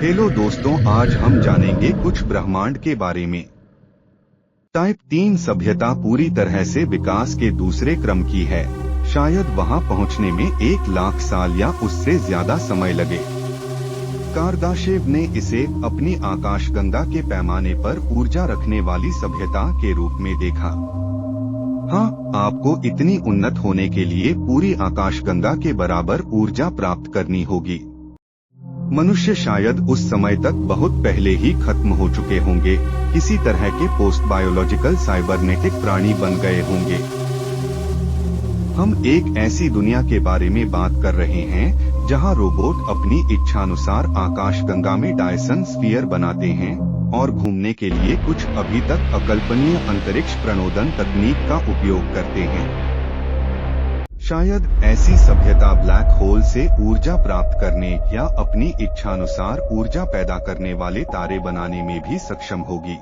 Hello दोस्तों, आज हम जानेंगे कुछ ब्रह्मांड के बारे में। टाइप 3 सभ्यता पूरी तरह से विकास के दूसरे क्रम की है। शायद वहां पहुंचने में 1,00,000 साल या उससे ज्यादा समय लगे। कार्दाशेव ने इसे अपनी आकाशगंगा के पैमाने पर ऊर्जा रखने वाली सभ्यता के रूप में देखा। हाँ, आपको इतनी उन्नत होने के लिए पूरी आकाशगंगा के बराबर ऊर्जा प्राप्त करनी होगी। मनुष्य शायद उस समय तक बहुत पहले ही खत्म हो चुके होंगे, किसी तरह के पोस्ट बायोलॉजिकल साइबरनेटिक प्राणी बन गए होंगे। हम एक ऐसी दुनिया के बारे में बात कर रहे हैं जहां रोबोट अपनी इच्छानुसार आकाशगंगा में डायसन स्फीयर बनाते हैं और घूमने के लिए कुछ अभी तक अकल्पनीय अंतरिक्ष प्रणोदन तकनीक का उपयोग करते हैं। शायद ऐसी सभ्यता ब्लैक होल से ऊर्जा प्राप्त करने या अपनी इच्छानुसार ऊर्जा पैदा करने वाले तारे बनाने में भी सक्षम होगी।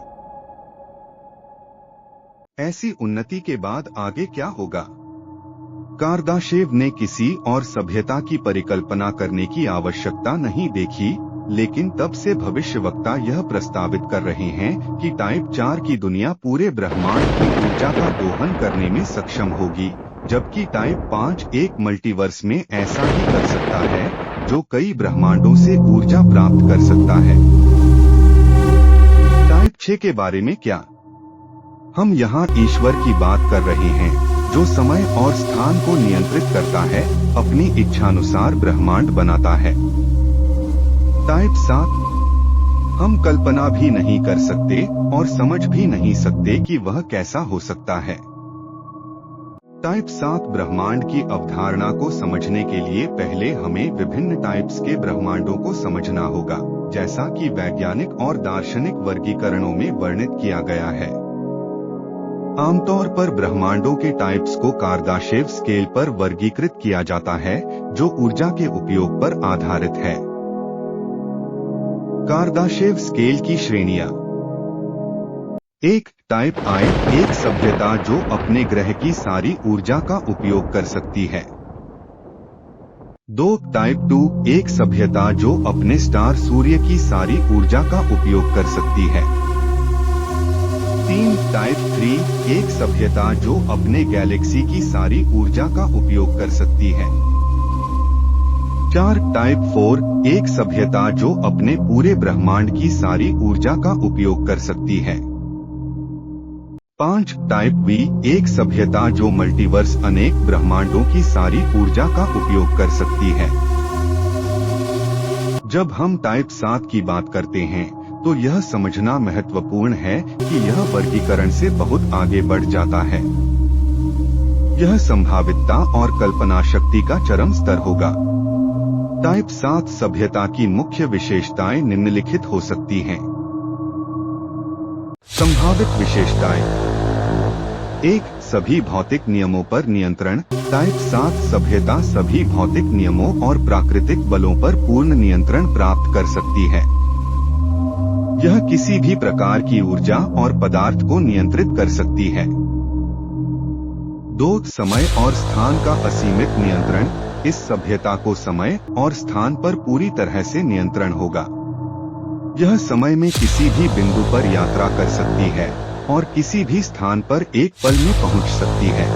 ऐसी उन्नति के बाद आगे क्या होगा? कार्दाशेव ने किसी और सभ्यता की परिकल्पना करने की आवश्यकता नहीं देखी, लेकिन तब से भविष्यवक्ता यह प्रस्तावित कर रहे हैं कि टाइप 4 की दुनिया पूरे ब्रह्मांड की ऊर्जा का दोहन करने में सक्षम होगी, जबकि टाइप 5 एक मल्टीवर्स में ऐसा ही कर सकता है जो कई ब्रह्मांडों से ऊर्जा प्राप्त कर सकता है। टाइप 6 के बारे में क्या? हम यहाँ ईश्वर की बात कर रहे हैं, जो समय और स्थान को नियंत्रित करता है, अपनी इच्छानुसार ब्रह्मांड बनाता है। टाइप 7 हम कल्पना भी नहीं कर सकते और समझ भी नहीं सकते कि वह कैसा हो सकता है। टाइप 7 ब्रह्मांड की अवधारणा को समझने के लिए पहले हमें विभिन्न टाइप्स के ब्रह्मांडों को समझना होगा, जैसा कि वैज्ञानिक और दार्शनिक वर्गीकरणों में वर्णित किया गया है। आमतौर पर ब्रह्मांडों के टाइप्स को कार्दाशेव स्केल पर वर्गीकृत किया जाता है, जो ऊर्जा के उपयोग पर आधारित है। कार्दाशेव स्केल की श्रेणियां: 1. टाइप आई, एक सभ्यता जो अपने ग्रह की सारी ऊर्जा का उपयोग कर सकती है। 2. टाइप 2, एक सभ्यता जो अपने स्टार सूर्य की सारी ऊर्जा का उपयोग कर सकती है। 3. टाइप 3, एक सभ्यता जो अपने गैलेक्सी की सारी ऊर्जा का उपयोग कर सकती है। 4. टाइप 4, एक सभ्यता जो अपने पूरे ब्रह्मांड की सारी ऊर्जा का उपयोग कर सकती है। 5. टाइप वी, एक सभ्यता जो मल्टीवर्स अनेक ब्रह्मांडों की सारी ऊर्जा का उपयोग कर सकती है। जब हम टाइप 7 की बात करते हैं, तो यह समझना महत्वपूर्ण है कि यह वर्गीकरण से बहुत आगे बढ़ जाता है। यह संभावितता और कल्पना शक्ति का चरम स्तर होगा। टाइप 7 सभ्यता की मुख्य विशेषताएं निम्नलिखित हो सकती हैं। संभावित विशेषताएं: 1. सभी भौतिक नियमों पर नियंत्रण। टाइप 7 सभ्यता सभी भौतिक नियमों और प्राकृतिक बलों पर पूर्ण नियंत्रण प्राप्त कर सकती है। यह किसी भी प्रकार की ऊर्जा और पदार्थ को नियंत्रित कर सकती है। 2. समय और स्थान का असीमित नियंत्रण। इस सभ्यता को समय और स्थान पर पूरी तरह से नियंत्रण होगा। यह समय में किसी भी बिंदु पर यात्रा कर सकती है और किसी भी स्थान पर एक पल में पहुंच सकती है।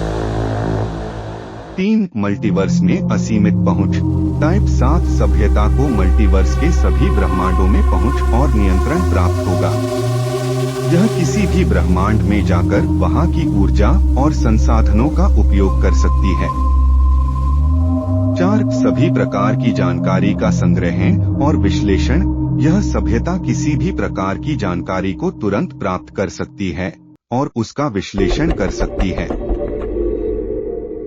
3. मल्टीवर्स में असीमित पहुंच। टाइप 7 सभ्यता को मल्टीवर्स के सभी ब्रह्मांडों में पहुंच और नियंत्रण प्राप्त होगा। यह किसी भी ब्रह्मांड में जाकर वहां की ऊर्जा और संसाधनों का उपयोग कर सकती है। 4. सभी प्रकार की जानकारी का संग्रह और विश्लेषण। यह सभ्यता किसी भी प्रकार की जानकारी को तुरंत प्राप्त कर सकती है और उसका विश्लेषण कर सकती है।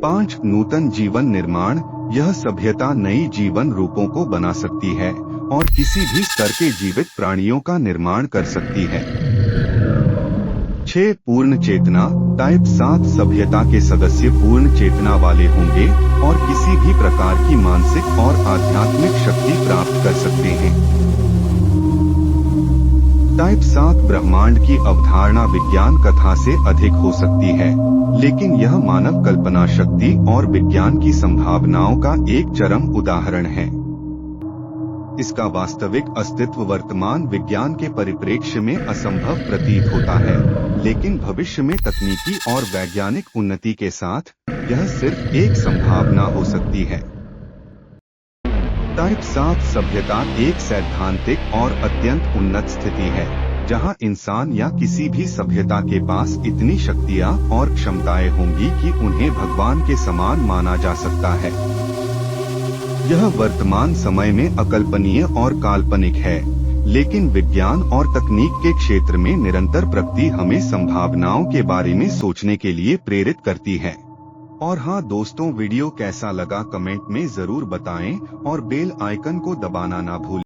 5. नूतन जीवन निर्माण। यह सभ्यता नई जीवन रूपों को बना सकती है और किसी भी स्तर के जीवित प्राणियों का निर्माण कर सकती है। 6. पूर्ण चेतना। टाइप 7 सभ्यता के सदस्य पूर्ण चेतना वाले होंगे और किसी भी प्रकार की मानसिक और आध्यात्मिक शक्ति प्राप्त कर सकते हैं। टाइप 7 ब्रह्मांड की अवधारणा विज्ञान कथा से अधिक हो सकती है, लेकिन यह मानव कल्पना शक्ति और विज्ञान की संभावनाओं का एक चरम उदाहरण है। इसका वास्तविक अस्तित्व वर्तमान विज्ञान के परिप्रेक्ष्य में असंभव प्रतीत होता है, लेकिन भविष्य में तकनीकी और वैज्ञानिक उन्नति के साथ यह सिर्फ एक संभावना हो सकती है। टाइप 7 सभ्यता एक सैद्धांतिक और अत्यंत उन्नत स्थिति है, जहां इंसान या किसी भी सभ्यता के पास इतनी शक्तियां और क्षमताएं होंगी कि उन्हें भगवान के समान माना जा सकता है। यह वर्तमान समय में अकल्पनीय और काल्पनिक है, लेकिन विज्ञान और तकनीक के क्षेत्र में निरंतर प्रगति हमें संभावनाओं के बारे में सोचने के लिए प्रेरित करती है। और हाँ दोस्तों, वीडियो कैसा लगा कमेंट में जरूर बताएं और बेल आइकन को दबाना ना भूलें।